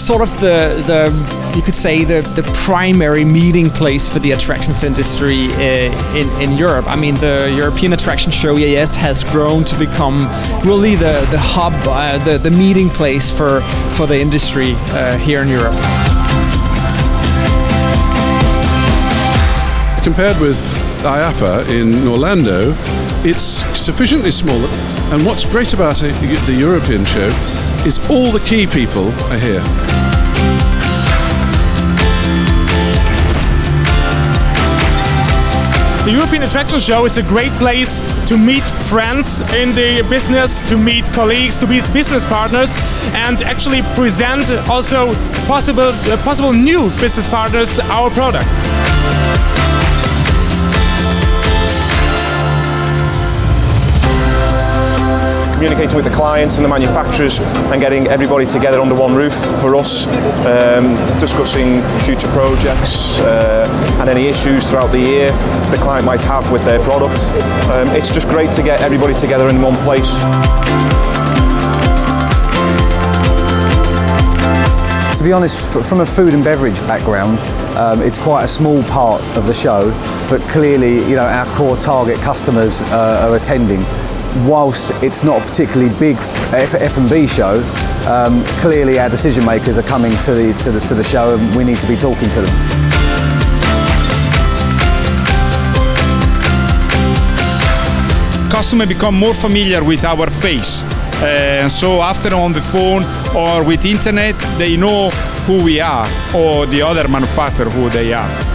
sort of the you could say the primary meeting place for the attractions industry in Europe. I mean, the European attraction show EAS has grown to become really the hub, the meeting place for the industry here in Europe. Compared with IAPA in Orlando, it's sufficiently small, and what's great about the European show is all the key people are here. The European Attraction Show is a great place to meet friends in the business, to meet colleagues, to meet business partners, and actually present also possible new business partners our product. Communicating with the clients and the manufacturers and getting everybody together under one roof for us, discussing future projects and any issues throughout the year the client might have with their product. It's just great to get everybody together in one place. To be honest, from a food and beverage background, it's quite a small part of the show, but clearly, you know, our core target customers are attending. Whilst it's not a particularly big F&B show, clearly our decision makers are coming to the show, and we need to be talking to them. Customers become more familiar with our face, so after on the phone or with internet, they know who we are or the other manufacturer who they are.